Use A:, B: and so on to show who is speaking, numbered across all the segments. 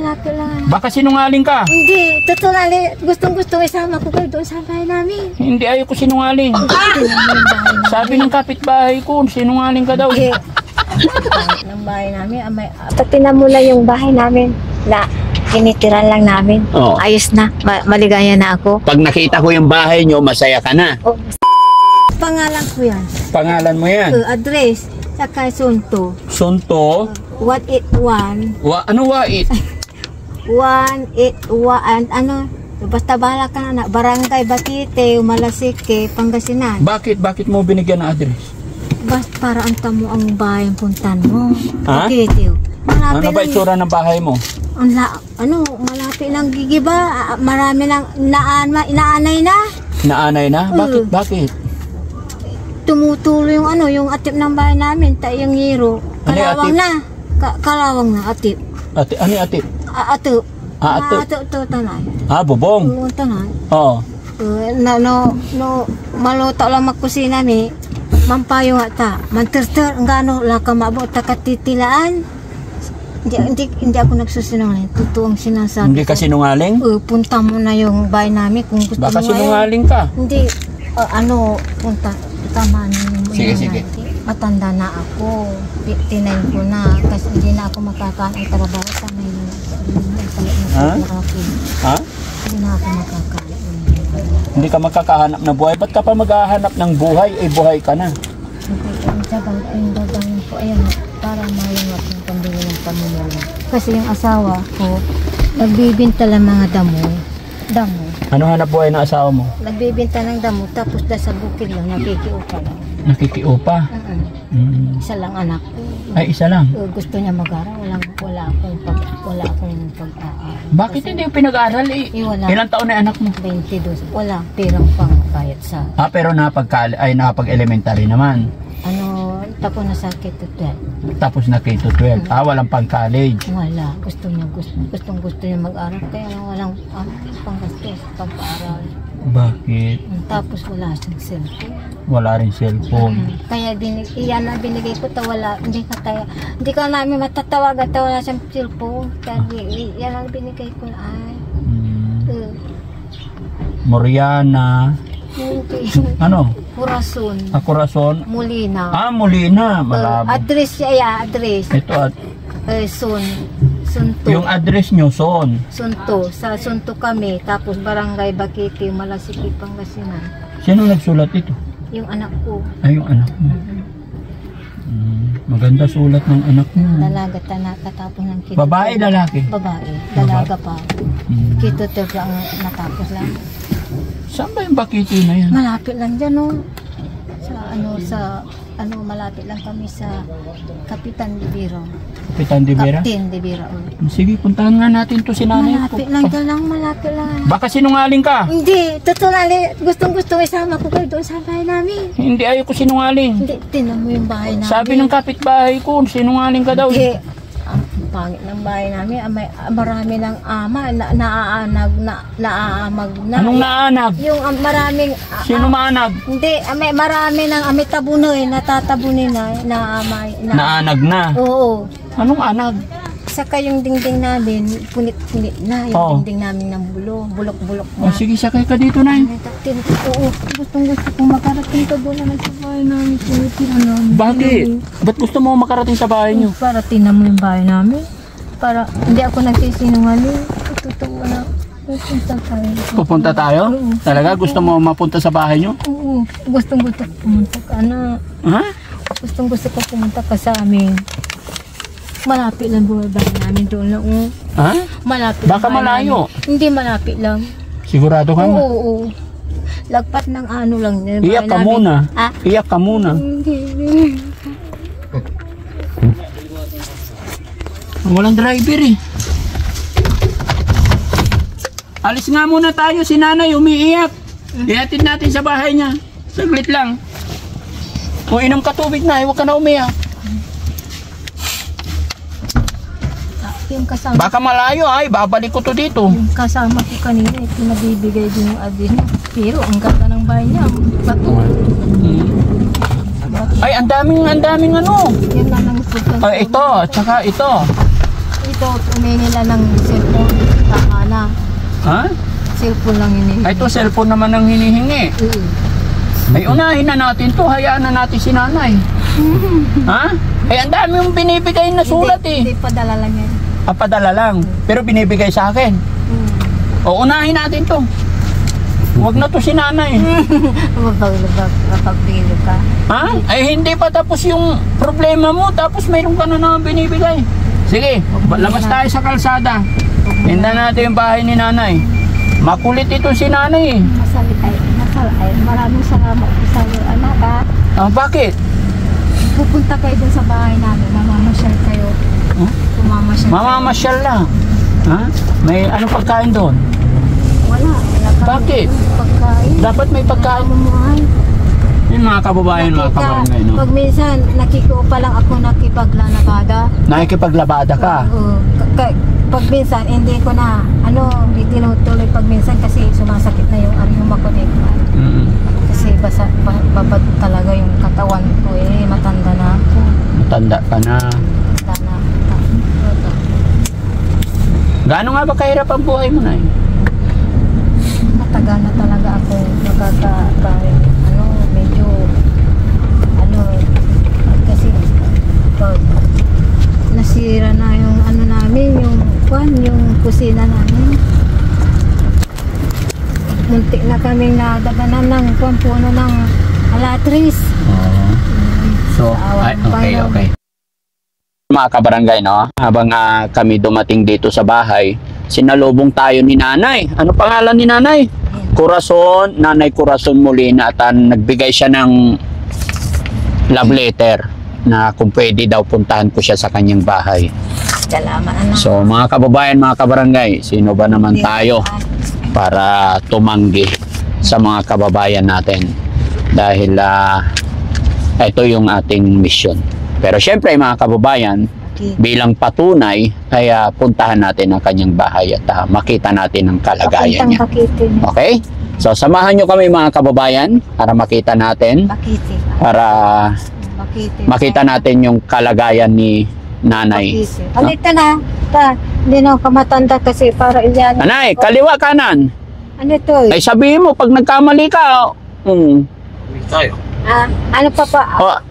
A: malapit lang.
B: Baka sinungaling ka.
A: Hindi, totoo lang. Gustong-gusto isama ko kayo doon sa bahay namin.
B: Hindi, ayoko sinungaling. Sabi ng kapitbahay ko, sinungaling ka daw.
A: Hindi. Ng bahay namin, pati na mula yung bahay namin na tinitiran lang namin.
B: Oo.
A: Ayos na, maligaya na ako.
B: Pag nakita ko yung bahay nyo, masaya ka na.
A: Oh. Pangalan ko yan.
B: Pangalan mo yan?
A: Address, saka Sunto.
B: Sunto?
A: 181.
B: Ano wait?
A: 181, ano, basta bahala ka na, Barangay Batite, Malasike, Pangasinan.
B: Bakit mo binigyan ng address?
A: Basta para anta mo ang bahay ang puntan mo.
B: Ha?
A: Batite.
B: Ano ba itsura ng bahay mo?
A: Malapit lang gigiba, marami lang inaanay na.
B: Naanay na? Bakit?
A: Tumutulo yung yung atip ng bahay namin, yung hero. Kalawang na. Kalawang na, atip.
B: Ano yung atip?
A: Atip.
B: Atip.
A: Atip, tanay.
B: Bubong?
A: Oo, tanay.
B: Oo.
A: Maluto lang magkusina ni, mampayo nga ta. Manterter, ang gano, laka mabot, takatitilaan. Hindi ako nagsusinungaling. Totoo ang sinasabi.
B: Hindi ka sinungaling?
A: Punta mo na yung bahay namin kung gusto mo.
B: Baka sinungaling ka.
A: Hindi, punta. Tama na yung
B: sige.
A: Matanda na ako. 59 ko na. Kasi hindi na ako makakain ang trabaho sa may
B: Ha?
A: Hindi na ako makakain.
B: Hindi ka makakahanap ng buhay. Ba't ka pa maghahanap ng buhay? Buhay ka na.
A: Yung gagawin ko, ayan, para mayungat yung pambili ng pamilya. Kasi yung asawa ko, nagbibinta lang mga damo.
B: Ano hanap buhay ng asawa mo?
A: Nagbibinta ng damo, tapos sa bukid lang, nakikiupa lang.
B: Nakikiupa?
A: Isa lang anak ko.
B: Ay, isa lang?
A: Gusto niya mag-aral, wala akong pag-aaral.
B: Bakit hindi yung pinag-aaral? Ilang taon na anak mo?
A: 22. Wala, perang pang bayad sa...
B: Pero nakapag-elementary naman.
A: Tapos na sa K-12.
B: Tapos na K-12. Walang pang-college.
A: Wala. Gusto niya mag-aral. Kaya walang pang-gastos, pang-aaral.
B: Bakit?
A: Tapos wala siyang cellphone.
B: Wala rin cellphone.
A: Kaya yan na binigay ko, hindi ka namin matatawag at wala siyang cellphone. Kaya yan ang binigay ko na
B: Moriana. Ano?
A: Corazon.
B: Corazon?
A: Molina.
B: Molina. Malabo.
A: Address siya, address.
B: Ito
A: Sunto.
B: Yung address nyo,
A: Sunto. Sa Sunto kami. Tapos Barangay Bakiti, Malasiki, Pangasinan.
B: Sino nagsulat ito?
A: Yung anak ko.
B: Yung anak mo. Maganda sulat ng anak mo.
A: Dalaga katapos ng kito.
B: Babae, lalaki?
A: Babae. Dalaga pa. Kito ang natapos lang.
B: Saan ba yung Bakiti na yan?
A: Malapit lang dyan, malapit lang kami sa Kapitan de Biro.
B: Kapitan de Biro?
A: Captain de Biro.
B: Sige, puntahan nga natin to si nanay.
A: Malapit lang dyan malapit lang.
B: Baka sinungaling ka?
A: Hindi, totoo lang. Gustong-gusto isama ko kayo doon sa bahay namin.
B: Hindi, ayoko sinungaling.
A: Hindi, tinan mo yung bahay namin.
B: Sabi ng kapitbahay ko, sinungaling ka daw.
A: Hindi. Ang pangit ng bahay namin, marami ng naaanag na.
B: Anong naanag?
A: Yung maraming...
B: Sino maanag?
A: Hindi, marami ng amitabunoy, natatabunin na
B: naanag na?
A: Oo.
B: Anong anag?
A: Saka yung dingding namin, punit-punit na. Yung dingding namin ng bulok-bulok na.
B: Sige, sakay ka dito, Nay.
A: Oo, gustong-gusto kong makarating ka doon naman sa bahay namin.
B: Bakit? Ba't gusto mo makarating sa bahay nyo?
A: Para tinan mo yung bahay namin. Para hindi ako nagsisinungaling. Totoo na.
B: Pupunta tayo? Talaga? Gusto mo mapunta sa bahay nyo?
A: Oo, gustong-gusto ko pumunta ka na.
B: Ha?
A: Gustong-gusto ko pumunta ka sa amin. Malapit lang buhay bahay namin doon lang.
B: Ha?
A: Malapit.
B: Baka malayo.
A: Hindi, malapit lang.
B: Sigurado ka na?
A: Oo. Lagpat ng lang.
B: Iyak ka muna. Iyak ka muna.
A: Hindi.
B: Walang driver eh. Alis nga muna tayo. Si nanay umiiyak. Ihatid natin sa bahay niya. Saglit lang. Kung inom ka tubig na, huwag ka na umiyak.
A: Yung kasama,
B: baka malayo babalik ko to dito.
A: Yung kasama ko kanina, pinabibigay din yung address niya. Pero ang ganda ng bahay niya, bato.
B: Ay, ang daming ano.
A: Yan na lang.
B: Ay, ito, tsaka ito.
A: Ito, umingi lang ng cellphone. Tama na.
B: Ha?
A: Cellphone lang hinihingi.
B: Ay, ito cellphone naman ang hinihingi. Ay, unahin na natin to. Hayaan na natin si nanay. Ha? Ay, ang dami yung binibigay na sulat
A: Hindi padala lang yan.
B: Padala lang. Pero binibigay sa akin. O, unahin natin to. Huwag na to si nanay.
A: Mapagbilo ka.
B: Ha? Ay, hindi pa tapos yung problema mo. Tapos mayroon ka na naman binibigay. Sige, labas tayo sa kalsada. Tindan natin yung bahay ni nanay. Makulit ito si nanay.
A: Masalay. Maraming salamat sa iyo, anak ha.
B: Bakit?
A: Pupunta kayo dun sa bahay namin. Mamamasyal kayo.
B: Mamamasyal lang. Ha? May anong pagkain doon?
A: Wala kami.
B: Bakit?
A: Pagkain.
B: Dapat may pagkain. Yung mga kababayan, mga kabarangay, no?
A: Pag minsan, nakikupa lang ako nakipaglalabada.
B: Nakikipaglabada ka?
A: Oo. Pag minsan, hindi ko na, tinutuloy pag minsan kasi sumasakit na yung aryuma ko dito. Kasi babad talaga yung katawan ko matanda na ako.
B: Matanda ka na.
A: Matanda na.
B: Gaano nga ba kahirap ang buhay mo na
A: Matagal na talaga ako medyo kasi pag nasira na yung namin, yung kusina namin. Muntik na kaming nadaganan ng puno ng alatris.
B: So, okay. Mga kabarangay, no? Habang kami dumating dito sa bahay, sinalubong tayo ni nanay. Ano pangalan ni nanay? Corazon, Nanay Corazon Molina. At nagbigay siya ng love letter na kung pwede daw puntahan ko siya sa kanyang bahay.
A: Salamat, anak.
B: So mga kababayan, mga kabarangay, sino ba naman tayo para tumanggi sa mga kababayan natin? Dahil ito yung ating mission. Pero syempre mga kababayan, bilang patunay, ay puntahan natin ang kanyang bahay at makita natin ang kalagayan niya. Okay? So samahan nyo kami mga kababayan para makita natin, para makita natin yung kalagayan ni nanay.
A: Halika na. Hindi na ako kamatanda kasi para iyan.
B: Nanay, kaliwa kanan.
A: Ano to?
B: Ay sabihin mo, pag nagkamali ka,
A: ano pa?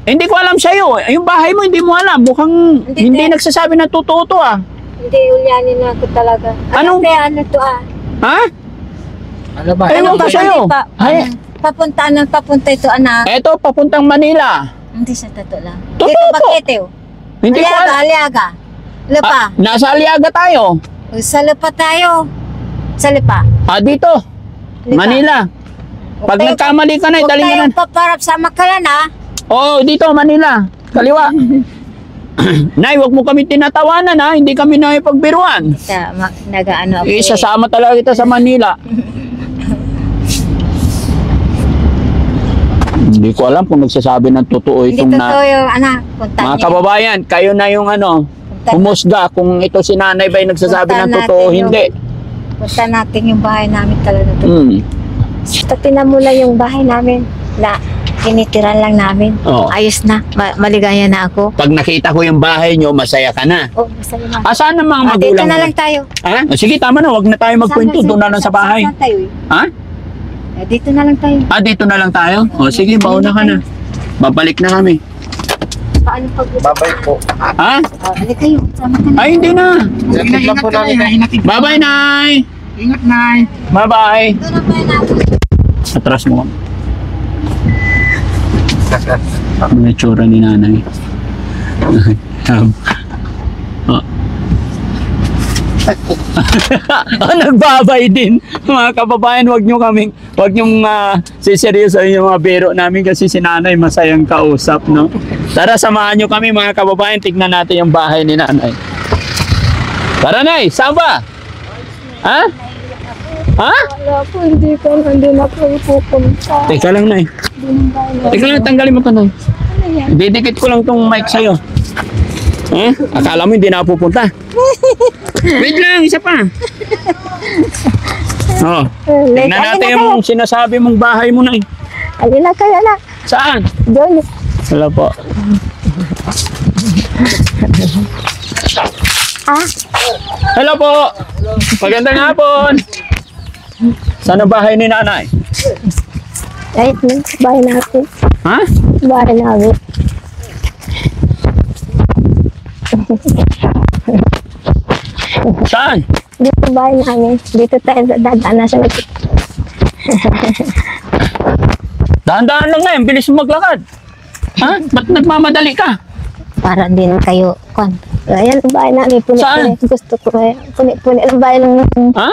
B: Hindi ko alam sa'yo. Yung bahay mo, hindi mo alam. Mukhang hindi nagsasabi na totoo to
A: Hindi, ulyanin na ako talaga. Ano to
B: Ha?
C: Ano ba?
B: Ewan ko sa'yo.
A: Papunta ito, anak.
B: Eto, papuntang Manila.
A: Hindi sa totoo lang.
B: Totoo
A: Dito
B: po.
A: bakit
B: Hindi ko alam.
A: Aliaga. Lupa.
B: Nasa Aliaga tayo.
A: Sa lupa tayo. Sa lupa.
B: Dito.
A: Lupa.
B: Manila. Pag nagkamali ka na,
A: Huwag
B: daling ka na.
A: tayong paparap sa Makalan,
B: Oo, dito, Manila. Kaliwa. Nay, wag mo kami tinatawanan Hindi kami nakipagbiruan.
A: Nag-ano ako.
B: Isasama talaga kita sa Manila. Hindi ko alam kung nagsasabi ng totoo itong
A: Hindi totoo yung anak.
B: Mga kababayan, kayo na yung humusga kung ito si nanay ba yung nagsasabi ng totoo o hindi.
A: Punta natin yung bahay namin talaga. Tinan mo lang yung bahay namin na tinitiran lang namin. Ayos na. Maligaya na ako.
B: Pag nakita ko yung bahay nyo, masaya ka na.
A: Masaya na.
B: Saan ang mga magulang
A: Dito na
B: mo?
A: lang tayo.
B: Sige, tama na. Huwag na tayo magkwento. Doon na lang sa bahay.
A: Saan tayo? Dito na lang tayo.
B: Dito na lang tayo? Sige, bauna ka na. Babalik na kami.
A: Paano pag...
C: Babay po.
A: Balik kayo. Sama ka na.
B: Ay, hindi na.
C: Ingat po namin.
B: Bye-bye, Nay.
C: Ingat, Nay.
B: Bye-bye.
A: Ito na pa natin.
B: Atras mo. Ang itsura ni nanay. Nagbabay din. Mga kababayan, wag nyong siseryoso yung mga biro namin kasi si nanay masayang kausap, no? Tara, samahan nyo kami mga kababayan, tignan natin yung bahay ni nanay. Tara, Nay, saan ba?
A: Wala po, hindi na po ipupunta.
B: Teka lang, Nay. Teka lang, tanggalin mo to, Nay. Didikit ko lang tong mic sa'yo. Akala mo hindi na pupunta. Wait lang, isa pa. Tignan natin yung sinasabi mong bahay mo, Nay.
A: Alila kayo na.
B: Saan?
A: Doon.
B: Wala po.
A: Ah,
B: Hello po. Magandang hapon. Saan ang bahay ni nanay?
A: ay, bahay natin.
B: Ha?
A: Bahay namin.
B: Saan?
A: Dito bahay namin. Dito tayo dadaan sa likod.
B: Dahan-dahan lang ngayon. Bilis mo maglakad. Ha? Ba't nagmamadali ka?
A: Para din kayo, kwan. Ayan, bahay namin.
B: Saan?
A: Punit-punit. Gusto ko kaya. Punit-punit ang bahay lang.
B: Ha?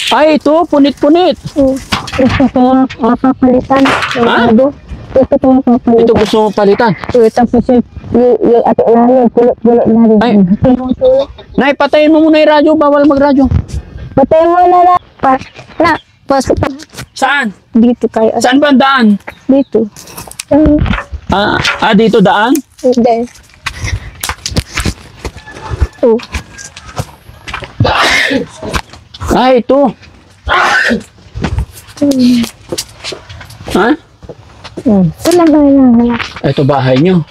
B: Ay, ito. Punit-punit.
A: Gusto ko mapapalitan.
B: Ha?
A: Gusto ko mapapalitan.
B: Ito gusto mo palitan.
A: Tapos yung ato namin, pulot-pulot na rin.
B: Ay. Nay, patayin mo muna yung radyo. Bawal magradyo.
A: Patay mo na. Pasok pa.
B: Saan?
A: Dito kayo.
B: Saan ba ang daan?
A: Dito.
B: Dito daan?
A: Hindi. Oh.
B: Ito. Ha?
A: Ito lang ba yun?
B: Ito bahay nyo.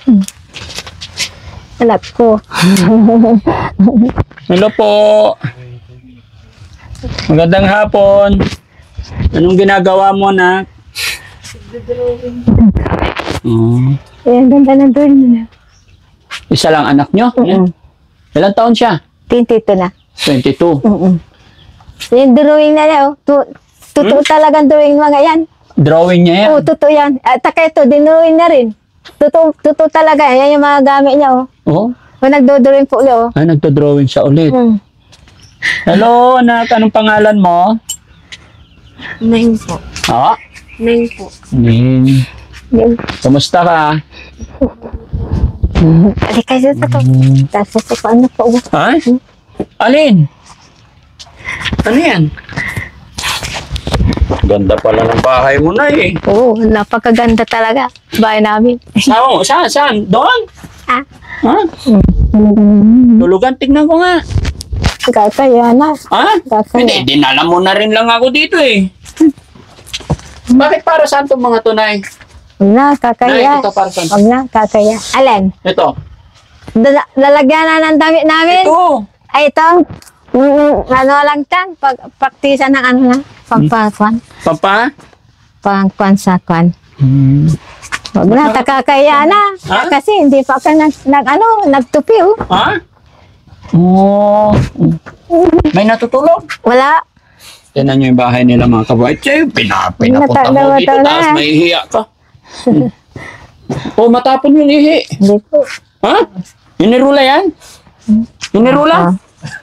A: Alam ko.
B: Hello po. Magandang hapon. Anong ginagawa mo, anak?
A: Ayan, ganda ng doon nila.
B: Isa lang anak nyo? Ilang taon siya?
A: 22 na.
B: 22.
A: Yung drawing na niya, oh. Totoo talagang drawing mga yan.
B: Drawing niya yan?
A: Oo, totoo yan. At taka ito, dinrawing na rin. Totoo talaga. Yan yung mga gamit niya, oh.
B: Oo.
A: O nagdo-drawing po ulit, oh.
B: Nagdo-drawing siya ulit. Hello, anak. Anong pangalan mo?
A: Nine po.
B: Ha?
A: Nine po.
B: Ning.
A: Yan.
B: Kumusta ka?
A: Alay kayo sa to. Tapos sa paano po, oh.
B: Ha? Alin? Ano yan? Ganda pala ng bahay mo na eh.
A: Oo, napakaganda talaga. Bahay namin.
B: Saan? Doon?
A: Ah.
B: Ha? Tulugan, tignan ko nga.
A: Kakaya na.
B: Ha?
A: Kakaya.
B: Hindi, dinala mo na rin lang ako dito eh. Bakit para saan itong mga tunay?
A: Huwag na, kakaya.
B: Nay, ito para saan?
A: Huwag na, kakaya. Alin?
B: Ito.
A: Lalagyan na ng damit namin.
B: Ito.
A: Ay, ito. Ano lang tan? Pagpraktisan ng ano na? Pagpakwan.
B: Papa?
A: Pangkwan sa kwan. Huwag na, kakaya na.
B: Ha?
A: Kasi hindi pa ka nagtupi, oh.
B: Ha? Oh. May natutulog?
A: Wala.
B: Tinan nyo yung bahay nila mga kabahay. Tiyo, pinapunta mo dito. Tapos may hiya ka. Matapon yung ihi.
A: Hindi po.
B: Ha? Inirula yan? Inirula?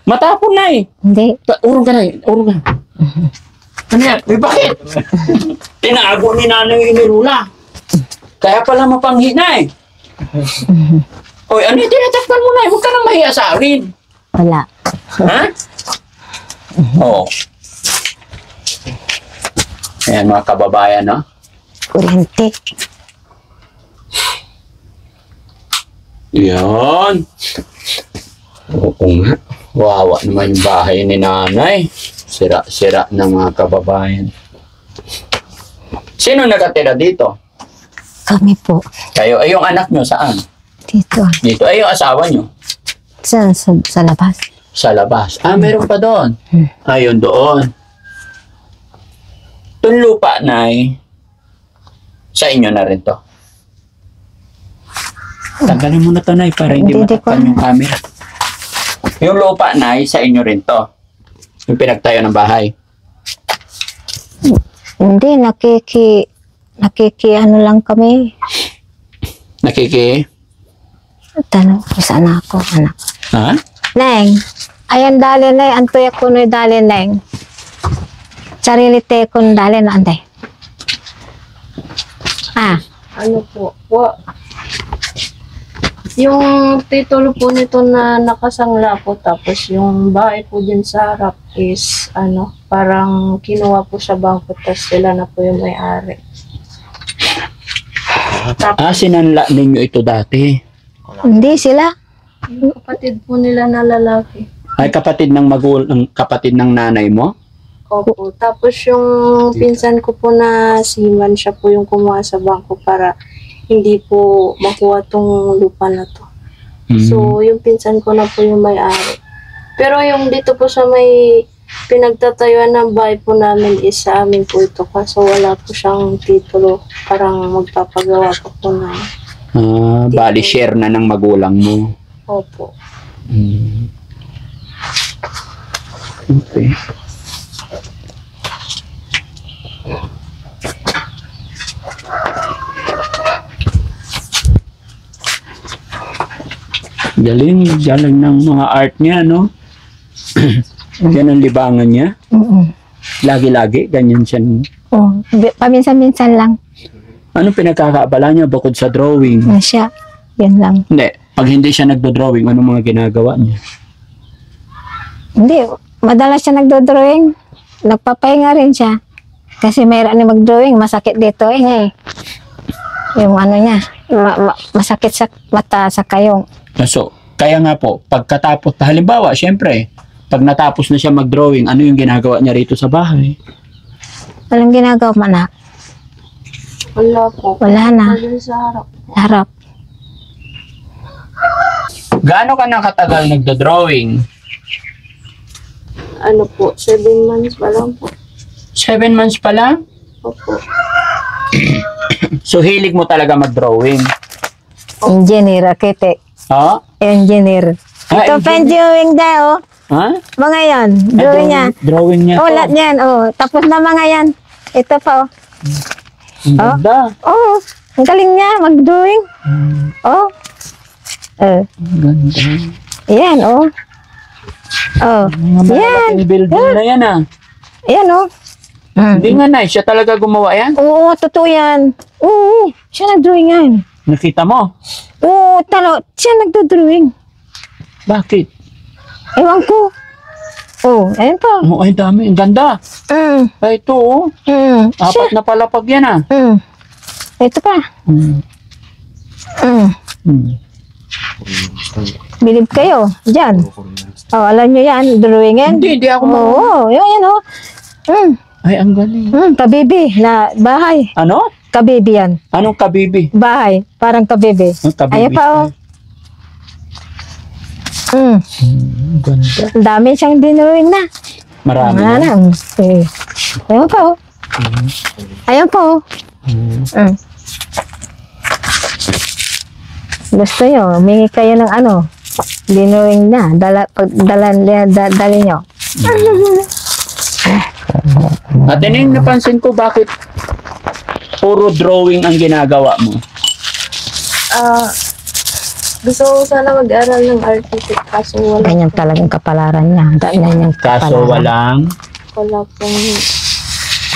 B: Matapon na eh.
A: Hindi.
B: Urong ka na eh. Urong ka. Ano yan? Uy, bakit? Tinago ni nanay yung inirula. Kaya pala mapanghina eh. Uy, ano yung tinatakpan mo na eh? Huwag ka nang mahiya sa akin.
A: Wala.
B: Ha? Oo. Ayan mga kababayan, no?
A: Kuryente.
B: Yan. Oo nga. Wawa naman yung bahay ni nanay. Sira-sira na mga kababayan. Sino nakatira dito?
A: Kami po.
B: Kayo. Ay, yung anak nyo saan?
A: Dito.
B: Dito. Ay, yung asawa nyo?
A: Sa labas.
B: Sa labas. Meron pa doon. Ayun doon. Itong lupa, Nay, sa inyo na rin to. Tanggalin mo na to, Nay, para hindi
A: Hindi
B: matakpan
A: ko
B: yung camera. Yung lupa, Nay, sa inyo rin to. Yung pinagtayo ng bahay.
A: Hindi, ano lang kami. Tanong ko saan ako, anak.
B: Ha?
A: Neng, ayan dali na, antoy ako no dali, Neng. Sarili te kun dali na, antay.
D: Ano po? Yung titulo po nito na nakasangla po, tapos yung bahay po dyan sa harap is parang kinuha po sa bangko, tapos sila na po yung may-ari.
B: Sinanla ninyo ito dati.
A: Hindi sila.
D: Yung kapatid po nila na lalaki.
B: Ay, kapatid ng nanay mo?
D: Opo. Tapos yung pinsan ko po na seaman, siya po yung kumuha sa bangko para hindi po makuha tong lupa na to. So, yung pinsan ko na po yung may-ari. Pero yung dito po sa may pinagtatayuan ng bahay po namin is sa amin po ito. Kaso wala po siyang titulo. Parang magpapagawa po na.
B: Bali share na ng magulang mo.
D: Opo.
B: Okay. Galing ng mga art niya, no? Yan ang libangan niya. Lagi-lagi, ganyan siya.
A: Oh, paminsan-minsan lang.
B: Anong pinagkakaabala niya bukod sa drawing?
A: Siya. Yan lang.
B: Hindi. Pag hindi siya nagdo-drawing, anong mga ginagawa niya?
A: Hindi. Madalas siya nagdo-drawing. Nagpapahinga rin siya. Kasi mayroon na mag-drawing. Masakit dito eh. Yung ano niya. Masakit sa mata sa kayong.
B: So, kaya nga po, pagkatapos, halimbawa, syempre, pag natapos na siya mag-drawing, ano yung ginagawa niya rito sa bahay?
A: Walang ginagawa man na.
D: Wala po.
A: Wala na.
D: Wala sa harap.
A: Harap.
B: Gaano ka na katagal nagdo-drawing?
D: Ano po, 7 months pa lang po.
B: 7 months pa lang?
D: Opo.
B: So, hilig mo talaga mag-drawing?
A: Engineer, architect.
B: Ha?
A: Engineer. Ito pa yung drawing daw.
B: Ha?
A: Mga yan. Drawing niya.
B: Drawing niya
A: Oh,
B: to.
A: lahat yan. Oh, tapos na mga yan. Ito pa, oh.
B: Ang ganda.
A: Oh, ang galing niya mag-drawing. Oh.
B: Ang ganda.
A: Yan, oh. Oh.
B: Mga
A: Yan.
B: malaking building na yan, ah.
A: Yan, oh.
B: Hindi nga na, siya talaga gumawa yan.
A: Oo, totoo yan. Oo, siya nag-drawing yan.
B: Nakita mo?
A: Oo, siya nagdo-drawing.
B: Bakit?
A: Ewan ko. Oh, ayun pa.
B: Oh, ay dami. Ang ganda. Ay, ito, oh.
A: Siya.
B: Apat na palapag yan, ah.
A: Ito pa.
B: Hmm.
A: Bilib kayo. Diyan. Oh, alam nyo yan. Drawing yan.
B: Hindi ako
A: Oo, yan, oh.
B: Ay, ang galing.
A: Kabibi na bahay.
B: Ano?
A: Kabibi yan.
B: Anong kabibi?
A: Bahay. Parang kabibi.
B: Ang kabibi.
A: Ayan pa, oh.
B: Ang ganda.
A: Ang dami siyang dinrawing na.
B: Marami
A: Wala
B: na.
A: na. Ayan pa, oh. Ayan pa, oh. Gusto nyo, humingi kayo ng ano, dinrawing na. Dali nyo.
B: At yun, napansin ko bakit puro drawing ang ginagawa mo.
D: Gusto ko sana mag-aral ng architect kaso wala.
A: Ganyan talagang kapalaran niya. Ganyan yung
B: Kaso
A: kapalaran.
D: Wala pong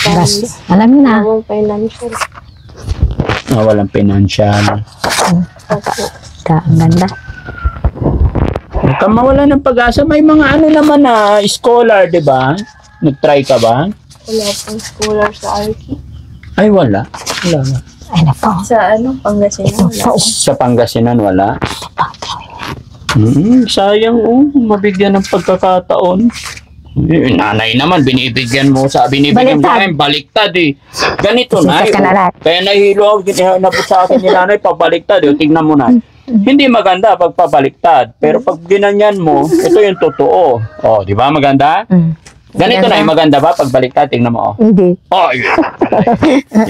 A: Gas. Alam na.
D: walang financial.
B: Walang financial.
D: Opo.
A: Ang ganda.
B: Huwag kang mawala ng pag-asa. May mga ano naman na scholar, di ba? Nag-try ka ba?
D: Wala pong scholar sa Arki.
B: Ay, wala. Wala nga.
A: Ay na po.
D: Sa ano, Pangasinan. Wala.
B: Sa Pangasinan, wala. Sayang, oh. Mabigyan ng pagkakataon. Nanay naman, binibigyan mo sa
A: Baliktad.
B: baliktad eh. Ganito na.
A: Sisa ka na lahat.
B: Kaya nahilo ako, hinapot sa akin ni nanay, pabaliktad. Tingnan mo na. Hindi maganda pag pabaliktad. Pero pag ginanyan mo, ito yung totoo. Oh, di ba maganda? Ganito na, maganda ba pag baliktad? Tingnan mo, oh.
A: Hindi.
B: Oh,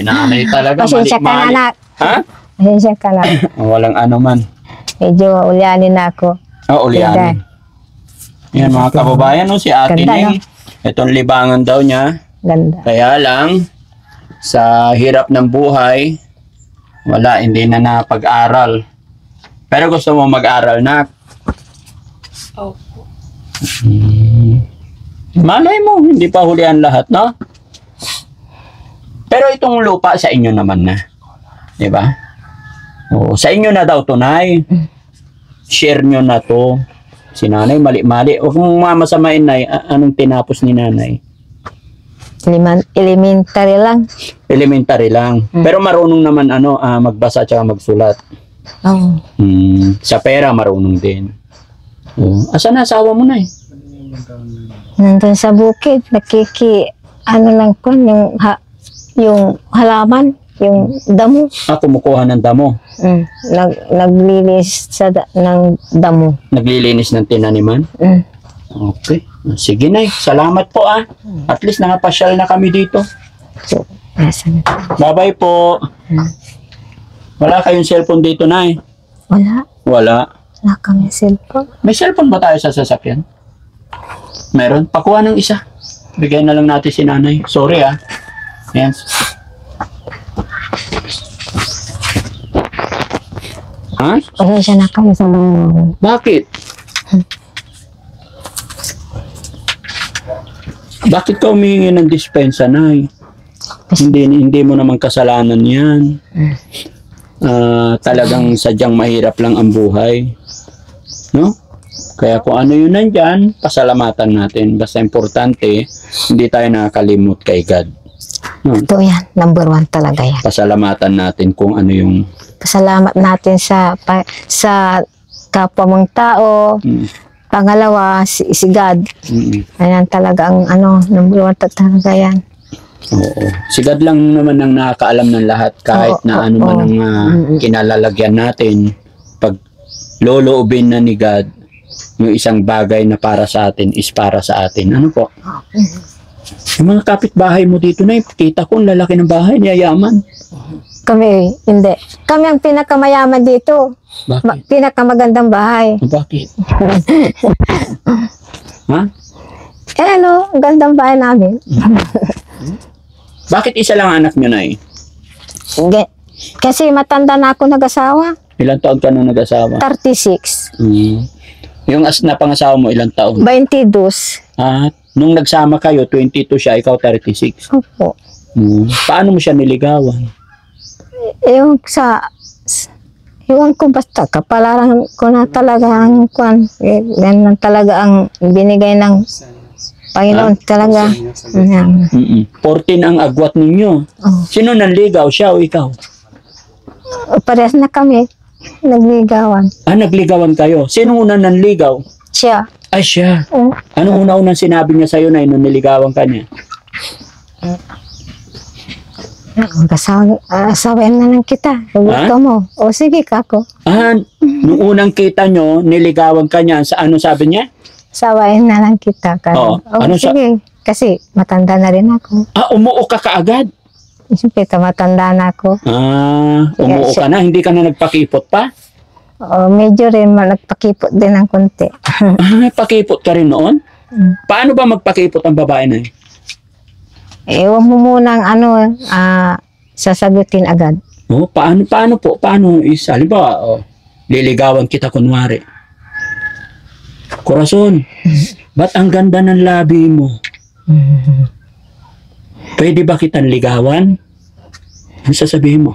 B: nanay talaga.
A: Pasensya ka na,
B: mali-mali.
A: anak.
B: Ha?
A: Pasensya ka na.
B: Walang ano man.
A: Medyo ulyanin na ako.
B: Oh, ulyanin. Yan mga kababayan, no, si Ate
A: Ganda,
B: Ning. Itong libangan daw niya.
A: Ganda.
B: Kaya lang, sa hirap ng buhay, wala, hindi na napag-aral. Pero gusto mo mag-aral na.
D: Opo.
B: Malay mo, hindi pa hulihan lahat, no? Pero itong lupa sa inyo naman na. Di ba? Oo, sa inyo na daw tunay. Share nyo na to. Si nanay, mali-mali. Huwag mong mamasamain, nay. Anong tinapos ni nanay?
A: Elementary lang.
B: Elementary lang. Pero marunong naman magbasa at magsulat.
A: Oh.
B: Sa pera, marunong din. Asan na asawa mo na eh?
A: Nandun sa bukid, ano lang ko, yung halaman, yung damo.
B: Kumukuha ng damo.
A: Naglinis ng damo.
B: Naglilinis ng tinaniman. Okay. Sige, Nay. Salamat po, ah. At least nakapasyal na kami dito.
A: Asan?
B: Bye-bye po. Wala kayong cellphone dito, Nay?
A: Wala.
B: Wala.
A: Wala kami cellphone.
B: May cellphone ba tayo sa sasakyan? Meron? Pakuha ng isa. Bigay na lang natin si Nanay. Sorry, ah. Yan. Ha?
A: Pasensya na kami sa mga...
B: Bakit? Bakit ka humingi ng dispensa, Nay? Hindi mo naman kasalanan yan. Talagang sadyang mahirap lang ang buhay. No? Kaya kung ano yun nandyan, pasalamatan natin. Basta importante, hindi tayo nakakalimot kay God. No?
A: Ito yan, number 1 talaga yan.
B: Pasalamatan natin kung ano yung...
A: Pasalamat natin sa kapwa mong tao. Pangalawa, si God. Ayan talaga ang number 1 talaga yan.
B: Oo. Si God lang naman ang nakakaalam ng lahat kahit na ano man ang kinalalagyan natin. Pag loloobin na ni God, yung isang bagay na para sa atin is para sa atin. Ano po? Yung mga kapitbahay mo dito na, kita ko ang lalaki ng bahay, yayaman.
A: Kami, hindi. Kami ang pinakamayaman dito.
B: Bakit?
A: Pinakamagandang bahay.
B: Bakit? Ha?
A: Ang gandang bahay namin.
B: Bakit isa lang anak nyo, Nay?
A: Kasi matanda na ako nag-asawa.
B: Ilang taon ka nung nag-asawa?
A: 36.
B: Yung napangasawa mo, ilang taon?
A: 22.
B: At nung nagsama kayo, 22 siya, ikaw 36.
A: Opo.
B: Paano mo siya niligawan?
A: Yung ko basta, kapalaran ko na talaga ang kwan. Yan lang talaga ang binigay ng Panginoon talaga.
B: 14 ang agwat ninyo. Sino nanligaw, siya o ikaw?
A: Parehas na kami. Nagligawan.
B: Nagligawan kayo. Sino unang nanligaw?
A: Siya.
B: Ay, siya. Ano una-unang sinabi niya sa'yo na nung niligawan ka niya?
A: Asawain na lang kita. Gusto mo. O sige kako.
B: Nung unang kita nyo, niligawan ka niya, ano sabi niya?
A: Asawain na lang kita. Sige. Kasi matanda na rin ako.
B: Umuo ka kaagad?
A: Siyempre, matanda na ako.
B: Umuo ka na? Hindi ka na nagpakipot pa?
A: Medyo rin, nagpakipot din ng konti.
B: Pakipot ka rin noon? Paano ba magpakipot ang babae na yun?
A: Ewan mo munang sasagutin agad.
B: Paano po? Paano isa? Halimbawa, liligawan kita kunwari. Corazon, ba't ang ganda ng labi mo? Pwede ba kitang ligawan? Ano sasabihin mo?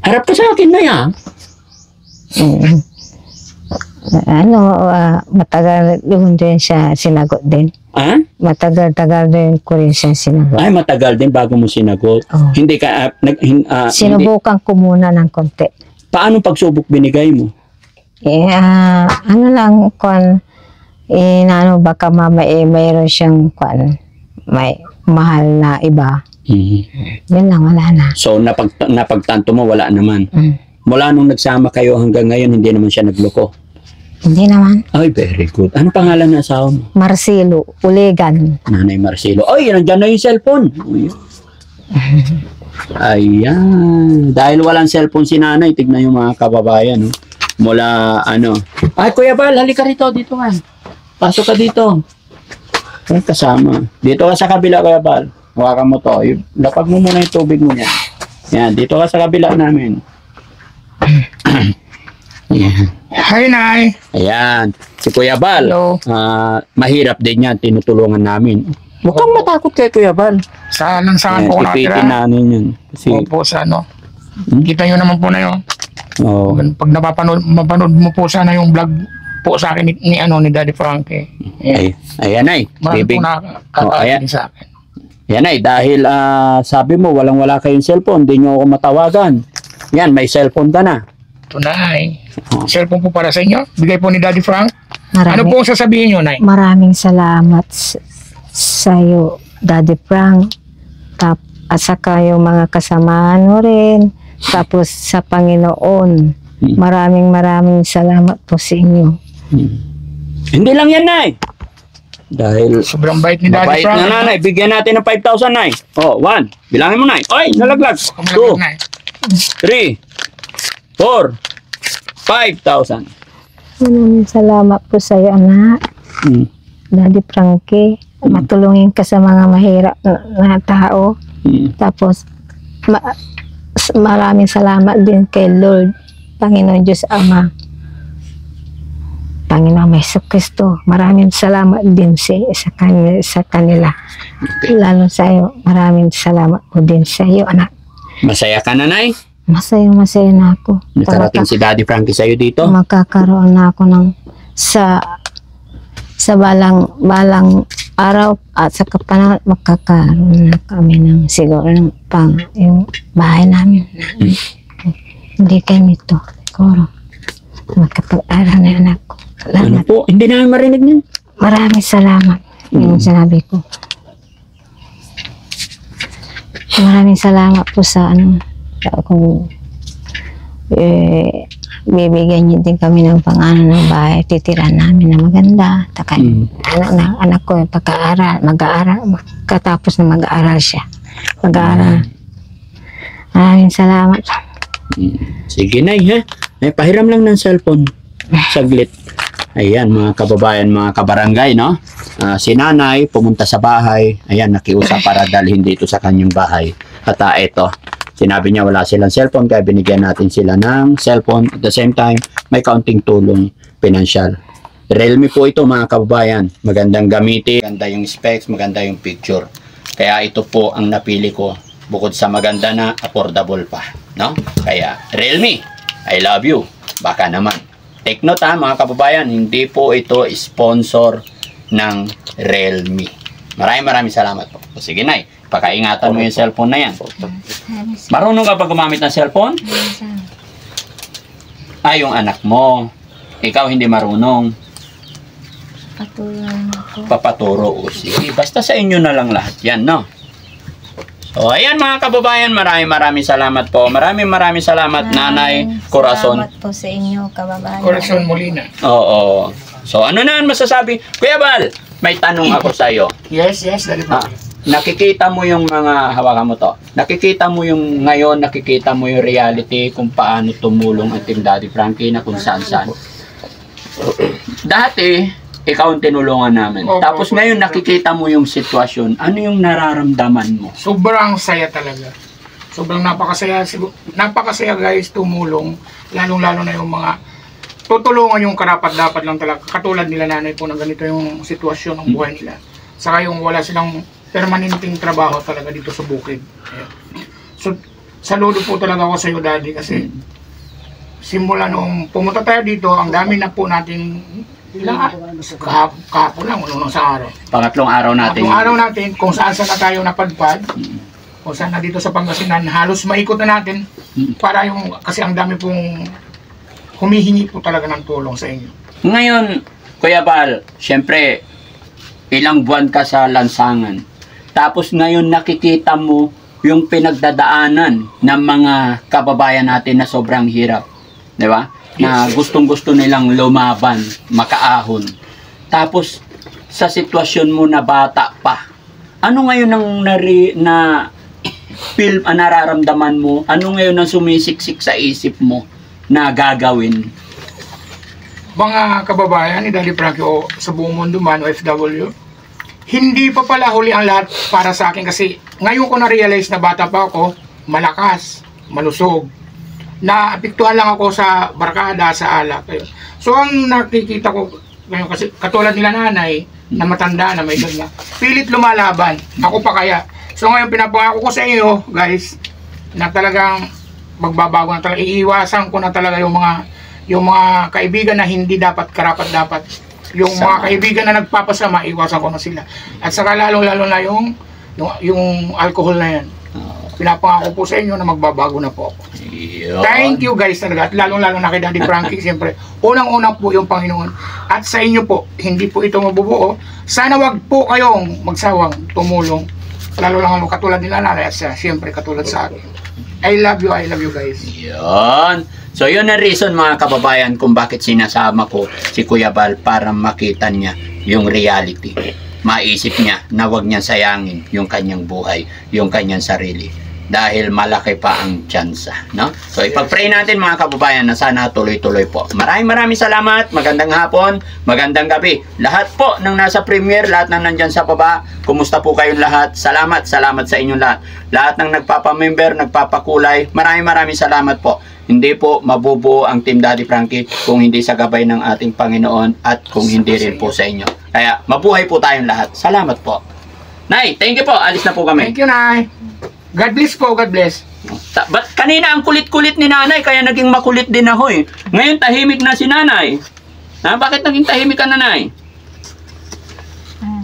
B: Harap ka sa akin na yan.
A: Matagal din siya sinagot din. Matagal din ko rin siya sinagot.
B: Ay, matagal din bago mo sinagot. Hindi ka,
A: sinubukan ko muna ng konti.
B: Paano pagsubok binigay mo?
A: Baka mayroon siyang may mahal na iba. Yan lang, wala na.
B: So, napagtanto mo, wala naman. Mula nung nagsama kayo hanggang ngayon, hindi naman siya nagloko?
A: Hindi naman.
B: Ay, very good. Ano pangalan ng asawa mo?
A: Marcelo Ulegan.
B: Nanay Marcelo. Ay, nandiyan na yung cellphone. Ayan. Dahil walang cellphone si nanay, tignan yung mga kababayan. Mula, Ay, Kuya Bal, halika rito. Dito ka. Pasok ka dito. Ay, kasama. Dito ka sa kabila, Kuya Bal. Hawakan mo to. Lapag mo muna yung tubig mo niya. Yan, dito ka sa kabila namin. Ayan.
C: Hi, Nay.
B: Ayan. Si Kuya Bal.
C: Hello.
B: Mahirap din yan. Tinutulungan namin. Huwag kang matakot kay Kuya Bal.
C: Saan po ako
B: ipitin
C: nakatira?
B: namin yun. Kasi,
C: Opo, sa Kita nyo naman po na yun.
B: oh,
C: Pag mapanood mo po sana yung vlog po sa akin ni Daddy Frankie.
B: ayan ay.
C: Marami po
B: Ayan.
C: nakakatakin sa akin.
B: Yan ay. Dahil sabi mo, walang-wala kayong cellphone. Hindi nyo ako matawagan. Yan, may cellphone ka na.
C: Ito, Nay. Cellphone po para sa inyo. Bigay po ni Daddy Frank. Ano
A: Maraming,
C: po ang sasabihin nyo, Nay?
A: maraming salamat sa iyo, Daddy Frank. At saka yung mga kasamahan mo rin. Tapos sa Panginoon. Maraming salamat po sa inyo.
B: Hindi lang yan, Nay. Dahil
C: Sobrang bait ni Daddy
B: mabait
C: Frank.
B: na, Nanay. Bigyan natin ng 5,000, Nay. Oh, 1. Bilangin mo, Nay. Oy, nalaglag. 2, 3, 4, 5,000.
A: Maraming salamat po sa iyo, anak.
B: Hmm.
A: Daddy Frankie. Matulungin ka sa mga mahirap na tao.
B: Hmm.
A: Tapos, maraming salamat din kay Lord, Panginoon Diyos Ama. Panginoon Hesus Kristo, maraming salamat din sa kanila. Lalo sa iyo, maraming salamat po din sa iyo, anak.
B: Masaya ka na, Nay?
A: Masaya na ako.
B: Nakarating si Daddy Frankie sa'yo dito?
A: Magkakaroon na ako ng sa balang araw at sa kapanahon magkakaroon na kami ng siguro ng yung bahay namin. Hindi kami ito. Siguro magkapag-aral na anak ko.
B: Ano po? Hindi namin marinig niyan.
A: Maraming salamat. Yung sinabi ko. Maraming salamat po sa kung bibigyan niyo din kami ng pang-ano ng bahay, titira namin na maganda. Taka, anak ko, mag-aaral, katapos na mag-aaral siya. Mag-aaral. Maraming salamat.
B: Sige, Nay, ha? May pahiram lang ng cellphone. Saglit. Ayan, mga kababayan, mga kabarangay, no? Si Nanay pumunta sa bahay. Ayan, nakiusap para dalhin dito sa kanyang bahay. At ito, sinabi niya wala silang cellphone, kaya binigyan natin sila ng cellphone. At the same time, may kaunting tulong pinansyal. Realme po ito, mga kababayan. Magandang gamitin, maganda yung specs, maganda yung picture. Kaya ito po ang napili ko. Bukod sa maganda na, affordable pa, no? Kaya, Realme, I love you. Baka naman. Take note, ha, mga kababayan, hindi po ito sponsor ng Realme. Maraming salamat po. Sige, Nay, pakaingatan mo yung cellphone na yan. Marunong ka ba gumamit ng cellphone? Yung anak mo. Ikaw hindi marunong. Papaturo. Sige, basta sa inyo na lang lahat yan, no? So, ayan mga kababayan, maraming salamat po. Maraming salamat, Nanay Corazon.
A: Salamat po sa inyo, kababayan.
C: Corazon Molina.
B: Oo. So, ano na masasabi? Kuya Bal, may tanong ako sa iyo.
C: Yes, Daddy Frank.
B: Nakikita mo yung mga, hawakan mo to. Nakikita mo yung ngayon, nakikita mo yung reality kung paano tumulong ang Team Daddy Frankie na kung saan. Dati, ikaw ang tinulungan namin.
C: Opo,
B: Tapos ngayon nakikita mo yung sitwasyon. Ano yung nararamdaman mo?
C: Sobrang saya talaga. Sobrang napakasaya. Napakasaya guys, tumulong. Lalong-lalo na yung mga tutulungan yung karapat-dapat lang talaga. Katulad nila nanay po na ganito yung sitwasyon ng buhay nila. Saka yung wala silang permanenteng trabaho talaga dito sa bukid. Ayan. So, saludo po talaga ako sa iyo, Daddy, kasi simula nung pumunta tayo dito, ang dami na po natin kahapon lang, unang sa araw.
B: Pangatlong araw natin.
C: Pangatlong araw natin, kung saan na tayo napadpad, kung saan na dito sa Pangasinan, halos maikot na natin para yung, kasi ang dami pong humihingi po talaga ng tulong sa inyo.
B: Ngayon, Kuya Bal, syempre, ilang buwan ka sa lansangan. Tapos ngayon nakikita mo yung pinagdadaanan ng mga kababayan natin na sobrang hirap. Di ba? Na gustong-gusto nilang lumaban, makaahon. Tapos, sa sitwasyon mo na bata pa, ano ngayon ang nararamdaman mo? Ano ngayon ang sumisiksik sa isip mo na gagawin?
C: Mga kababayan ni Daddy Frankie o sa buong mundo man, OFW, hindi pa pala huli ang lahat para sa akin kasi ngayon ko na-realize na bata pa ako, malakas, malusog. Naapektuhan lang ako sa barkada, sa alak. So ang nakikita ko ngayon kasi katulad nila nanay na matanda na may edad na, pilit lumalaban. Ako pa kaya. So ngayon pinapangako ko sa inyo, guys, na talagang magbabago na talaga. Iiwasan ko na talaga yung mga kaibigan na hindi dapat karapat-dapat. Yung mga kaibigan na nagpapasama, iwasan ko na sila. At saka lalo-lalo na yung alcohol na yan. Pinapangako po sa inyo na magbabago na po ako. Thank you guys talaga. At lalong-lalo na kay Daddy Frankie, siyempre, unang-unang po yung Panginoon. At sa inyo po, hindi po ito mabubuo. Sana wag po kayong magsawang tumulong. Lalo lang katulad nila nanay at siyempre katulad sa akin. I love you guys.
B: Yan. So yun ang reason mga kababayan kung bakit sinasama ko si Kuya Bal para makita niya yung reality. Maisip niya na wag niyang sayangin yung kanyang buhay, yung kanyang sarili. Dahil malaki pa ang tsansa, no? So ipag-pray natin mga kababayan na sana tuloy-tuloy po. Maraming salamat, magandang hapon, magandang gabi. Lahat po ng nasa premiere, lahat ng nandyan sa baba, kumusta po kayong lahat? Salamat sa inyong lahat. Lahat ng nagpapamember, nagpapakulay, maraming salamat po. Hindi po mabubuo ang Team Daddy Frankie kung hindi sa gabay ng ating Panginoon at kung hindi rin po sa inyo. Kaya mabuhay po tayong lahat. Salamat po. Nay, thank you po. Alis na po kami.
C: Thank you, Nay. God bless po, God bless.
B: Ba't kanina ang kulit-kulit ni nanay, kaya naging makulit din ako eh. Ngayon tahimik na si nanay. Ha? Bakit naging tahimik ka, nanay?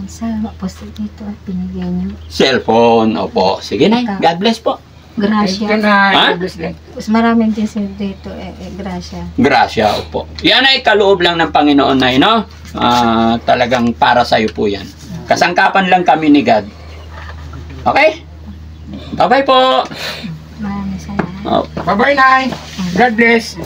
A: Sa post dito at pinigay niyo.
B: Cellphone, opo. Sige, nay. God bless po.
C: Thank you,
A: Gracia.
C: Nay.
B: Ha?
C: God bless din.
A: Mas maraming din sila dito, gracia.
B: Gracia, opo. Yan ay kaloob lang ng Panginoon, nay, no? Talagang para sa'yo po yan. Kasangkapan lang kami ni God. Okay? Bye-bye po.
A: Maraming salamat.
B: Oh.
C: Bye-bye, Nay. God bless.